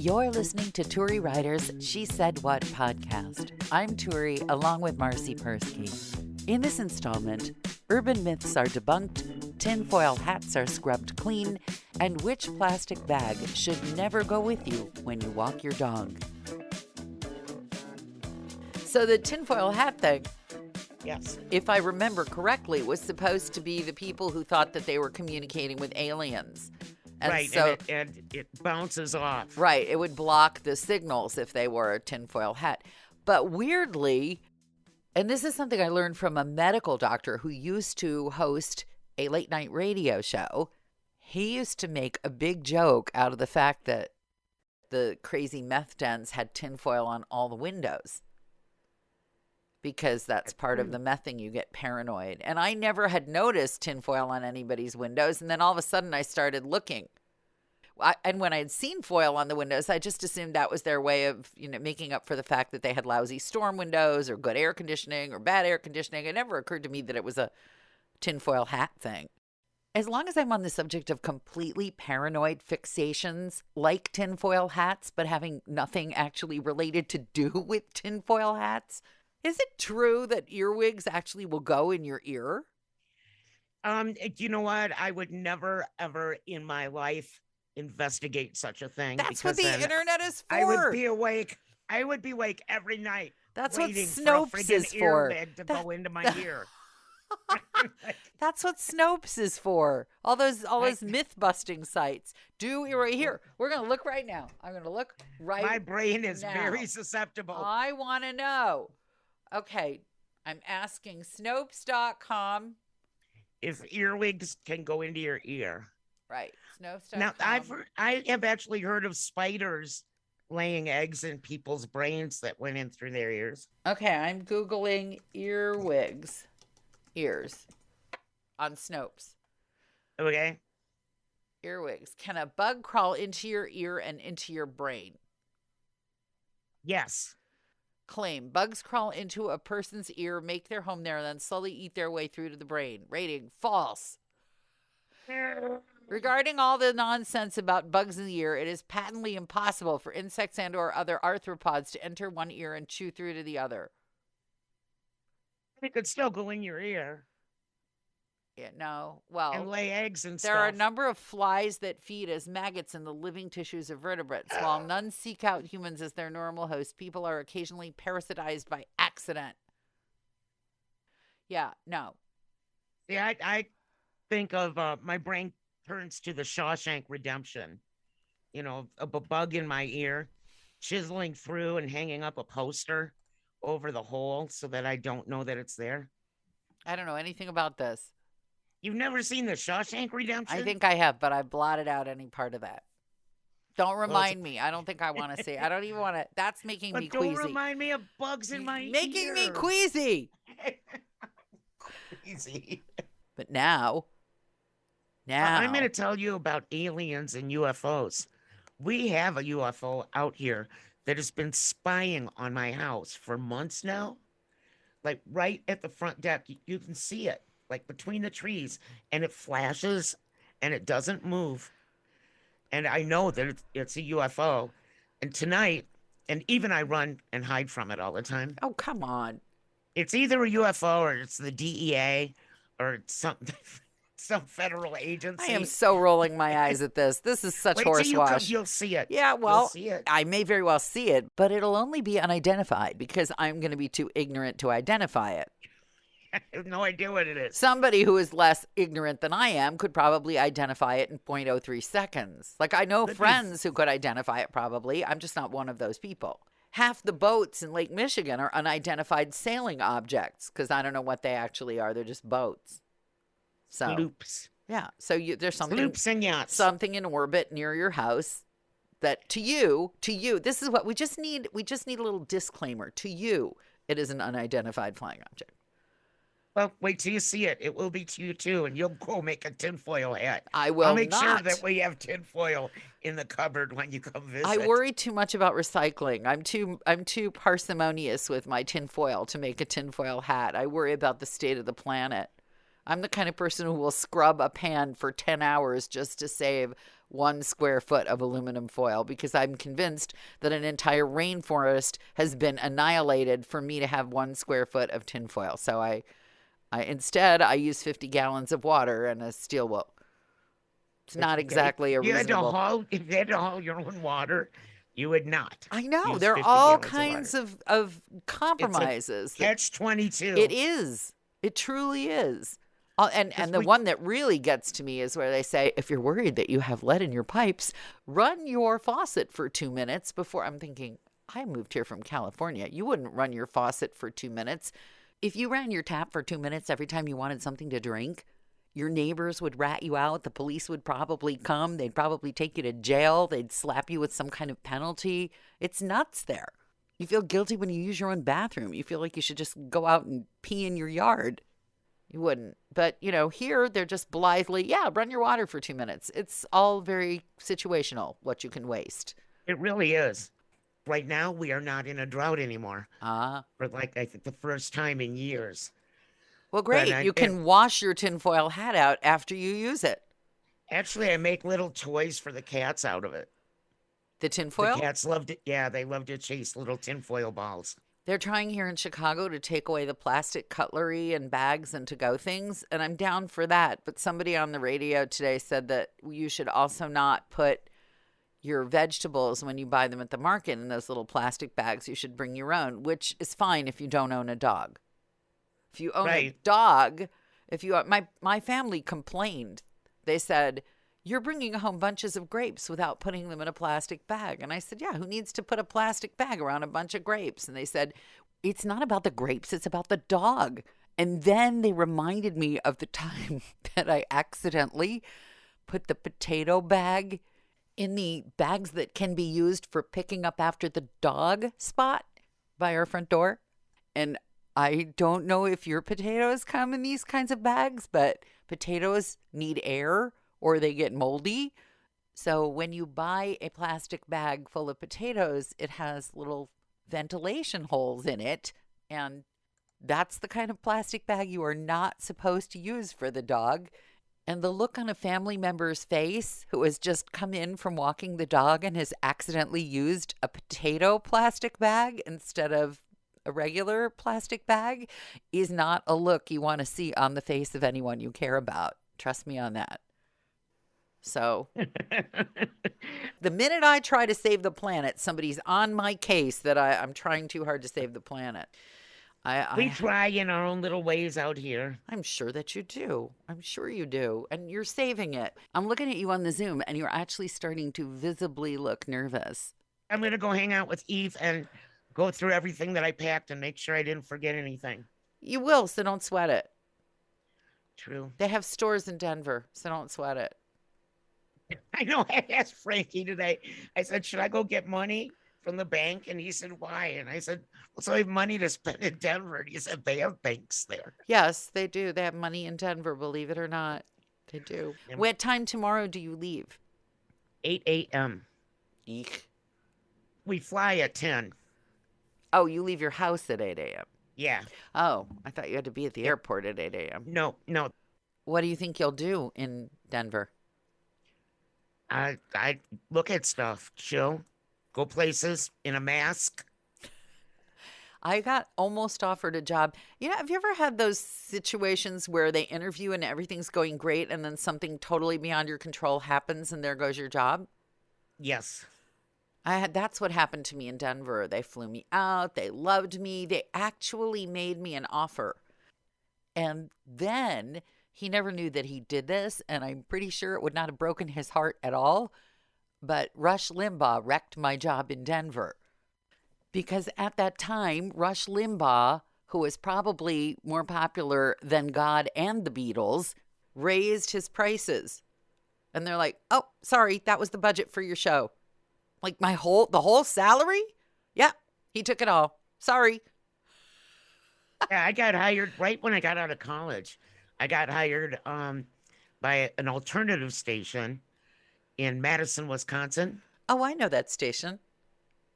You're listening to Turi Ryder's She Said What podcast. I'm Turi, along with Marci Persky. In this installment, urban myths are debunked, tinfoil hats are scrubbed clean, and which plastic bag should never go with you when you walk your dog. So the tinfoil hat thing, yes, if I remember correctly, was supposed to be the people who thought that they were communicating with aliens. And right, so, and it bounces off. Right, it would block the signals if they wore a tinfoil hat. But weirdly, and this is something I learned from a medical doctor who used to host a late night radio show, he used to make a big joke out of the fact that the crazy meth dens had tinfoil on all the windows. Because that's part of the mething, you get paranoid. And I never had noticed tinfoil on anybody's windows. And then all of a sudden I started looking. And when I had seen foil on the windows, I just assumed that was their way of, making up for the fact that they had lousy storm windows or good air conditioning or bad air conditioning. It never occurred to me that it was a tinfoil hat thing. As long as I'm on the subject of completely paranoid fixations like tinfoil hats, but having nothing actually related to do with tinfoil hats, is it true that earwigs actually will go in your ear? You know what? I would never, ever in my life investigate such a thing. That's what the internet is for. I would be awake. I would be awake every night. That's what waiting Snopes for a is friggin' for. Earwig to go into my ear. That's what Snopes is for. All those myth busting sites. Right here. We're gonna look right now. I'm gonna look right now. My brain is very susceptible. I want to know. Okay, I'm asking Snopes.com. If earwigs can go into your ear. Right, Snopes.com. Now, I have actually heard of spiders laying eggs in people's brains that went in through their ears. Okay, I'm Googling earwigs. Ears. On Snopes. Okay. Earwigs. Can a bug crawl into your ear and into your brain? Yes. Claim. Bugs crawl into a person's ear, make their home there, and then slowly eat their way through to the brain. Rating. False. Regarding all the nonsense about bugs in the ear, it is patently impossible for insects and or other arthropods to enter one ear and chew through to the other. It could still go in your ear. Yeah, no. Well, and lay eggs and stuff. There are a number of flies that feed as maggots in the living tissues of vertebrates. While none seek out humans as their normal host, people are occasionally parasitized by accident. Yeah, no. Yeah, I think of my brain turns to the Shawshank Redemption. A bug in my ear, chiseling through and hanging up a poster over the hole so that I don't know that it's there. I don't know anything about this. You've never seen the Shawshank Redemption? I think I have, but I blotted out any part of that. Don't remind me. I don't think I want to see. I don't even want to. That's making me queasy. Don't remind me of bugs in my ear. Making me queasy. Queasy. But now. I'm going to tell you about aliens and UFOs. We have a UFO out here that has been spying on my house for months now. Like right at the front deck, you can see it, like between the trees, and it flashes and it doesn't move. And I know that it's a UFO. And tonight, and even I run and hide from it all the time. Oh, come on. It's either a UFO or it's the DEA or it's some federal agency. I am so rolling my eyes at this. This is such horsewash. You'll see it. Yeah, well, you'll see it. I may very well see it, but it'll only be unidentified because I'm going to be too ignorant to identify it. I have no idea what it is. Somebody who is less ignorant than I am could probably identify it in 0.03 seconds. Like, I know friends who could identify it probably. I'm just not one of those people. Half the boats in Lake Michigan are unidentified sailing objects because I don't know what they actually are. They're just boats. So, Sloops. Yeah. So there's something. Sloops and yachts. Something in orbit near your house that to you, this is what we just need. We just need a little disclaimer. To you, it is an unidentified flying object. Well, wait till you see it. It will be to you too, and you'll go make a tinfoil hat. I will I'll make not. sure that we have tinfoil in the cupboard when you come visit. I worry too much about recycling. I'm too parsimonious with my tinfoil to make a tinfoil hat. I worry about the state of the planet. I'm the kind of person who will scrub a pan for 10 hours just to save 1 square foot of aluminum foil because I'm convinced that an entire rainforest has been annihilated for me to have 1 square foot of tinfoil. So I instead use 50 gallons of water and a steel wool. It's not exactly a reasonable. If you had to haul your own water, you would not. I know. Use There are 50 all gallons kinds water. of It's compromises. a catch-22. It is. It truly is. And the one that really gets to me is where they say, if you're worried that you have lead in your pipes, run your faucet for 2 minutes before. I'm thinking, I moved here from California. You wouldn't run your faucet for 2 minutes. If you ran your tap for 2 minutes every time you wanted something to drink, your neighbors would rat you out. The police would probably come. They'd probably take you to jail. They'd slap you with some kind of penalty. It's nuts there. You feel guilty when you use your own bathroom. You feel like you should just go out and pee in your yard. You wouldn't. But, here they're just blithely, run your water for 2 minutes. It's all very situational, what you can waste. It really is. Right now, we are not in a drought anymore. For I think the first time in years. Well, great. You can wash your tinfoil hat out after you use it. Actually, I make little toys for the cats out of it. The tinfoil? The cats loved it. Yeah, they love to chase little tinfoil balls. They're trying here in Chicago to take away the plastic cutlery and bags and to-go things, and I'm down for that. But somebody on the radio today said that you should also not put your vegetables when you buy them at the market in those little plastic bags. You should bring your own, which is fine if you don't own a dog. If you own a dog, my family complained. They said, you're bringing home bunches of grapes without putting them in a plastic bag. And I said, yeah, who needs to put a plastic bag around a bunch of grapes? And they said, it's not about the grapes, it's about the dog. And then they reminded me of the time that I accidentally put the potato bag in the bags that can be used for picking up after the dog spot by our front door. And I don't know if your potatoes come in these kinds of bags, but potatoes need air or they get moldy. So when you buy a plastic bag full of potatoes, it has little ventilation holes in it. And that's the kind of plastic bag you are not supposed to use for the dog. And the look on a family member's face who has just come in from walking the dog and has accidentally used a potato plastic bag instead of a regular plastic bag is not a look you want to see on the face of anyone you care about. Trust me on that. So the minute I try to save the planet, somebody's on my case that I'm trying too hard to save the planet. We try in our own little ways out here. I'm sure that you do. I'm sure you do. And you're saving it. I'm looking at you on the Zoom and you're actually starting to visibly look nervous. I'm going to go hang out with Eve and go through everything that I packed and make sure I didn't forget anything. You will, so don't sweat it. True. They have stores in Denver, so don't sweat it. I know. I asked Frankie today. I said, should I go get money from the bank? And he said, why? And I said, well, so I have money to spend in Denver. And he said, they have banks there. Yes, they do. They have money in Denver, believe it or not. They do. Yeah. What time tomorrow do you leave? 8 a.m. Eek. We fly at 10. Oh, you leave your house at 8 a.m. Yeah. Oh, I thought you had to be at the airport at 8 a.m. No. What do you think you'll do in Denver? I look at stuff, chill, go places in a mask. I got almost offered a job. Have you ever had those situations where they interview and everything's going great and then something totally beyond your control happens and there goes your job? Yes. That's what happened to me in Denver. They flew me out. They loved me. They actually made me an offer. And then he never knew that he did this, and I'm pretty sure it would not have broken his heart at all. But Rush Limbaugh wrecked my job in Denver. Because at that time, Rush Limbaugh, who was probably more popular than God and the Beatles, raised his prices. And they're like, oh, sorry, that was the budget for your show. Like the whole salary? Yeah, he took it all. Sorry. Yeah, I got hired right when I got out of college. I got hired by an alternative station in Madison, Wisconsin. Oh, I know that station.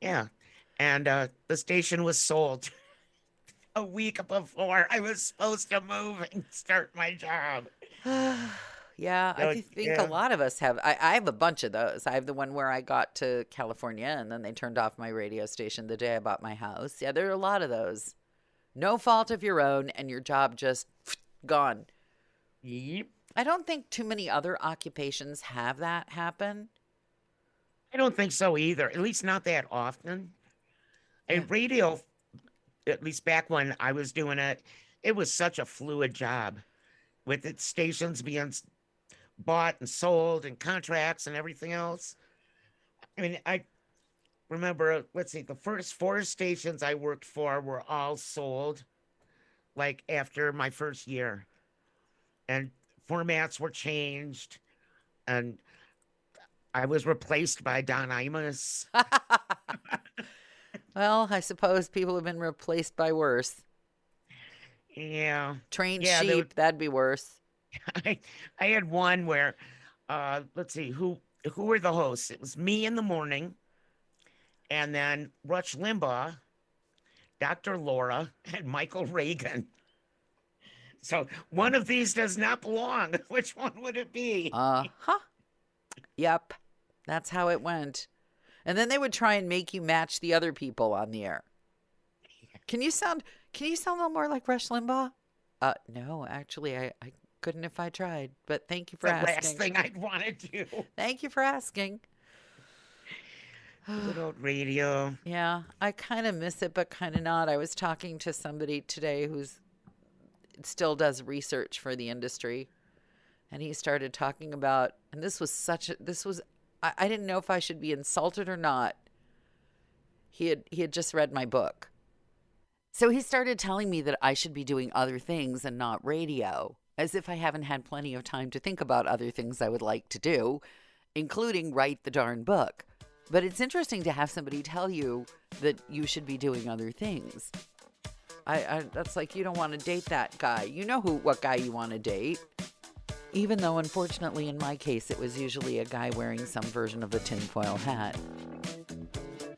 Yeah. And the station was sold. a week before I was supposed to move and start my job. Yeah, I So, think a yeah. lot of us have. I have a bunch of those. I have the one where I got to California and then they turned off my radio station the day I bought my house. Yeah, there are a lot of those. No fault of your own, and your job just gone. Yep. I don't think too many other occupations have that happen. I don't think so either. At least not that often. Yeah. And radio, at least back when I was doing it, it was such a fluid job with its stations being bought and sold and contracts and everything else. I mean, I remember, let's see, the first four stations I worked for were all sold like after my first year, and formats were changed, and I was replaced by Don Imus. Well, I suppose people have been replaced by worse. Yeah. Trained Yeah, sheep, that'd be worse. I, I had one where, let's see, who were the hosts? It was me in the morning, and then Rush Limbaugh, Dr. Laura, and Michael Reagan. So one of these does not belong. Which one would it be? Uh-huh. Yep. That's how it went. And then they would try and make you match the other people on the air. Can you sound a little more like Rush Limbaugh? No, actually I couldn't if I tried. But thank you for asking. The last thing I'd want to do. Thank you for asking. Good old radio. Yeah, I kind of miss it, but kind of not. I was talking to somebody today who's still does research for the industry, and he started talking about, and I didn't know if I should be insulted or not. He had just read my book. So he started telling me that I should be doing other things and not radio, as if I haven't had plenty of time to think about other things I would like to do, including write the darn book. But it's interesting to have somebody tell you that you should be doing other things. That's like, you don't want to date that guy. You know what guy you want to date. Even though, unfortunately, in my case, it was usually a guy wearing some version of a tinfoil hat.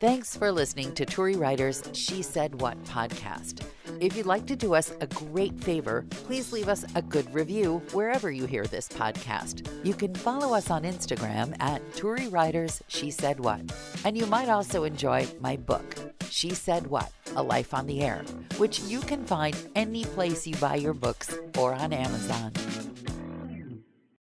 Thanks for listening to Turi Ryder's She Said What podcast. If you'd like to do us a great favor, please leave us a good review wherever you hear this podcast. You can follow us on Instagram at Turi Ryder's She Said What. And you might also enjoy my book, She Said What? A Life on the Air, which you can find any place you buy your books or on Amazon.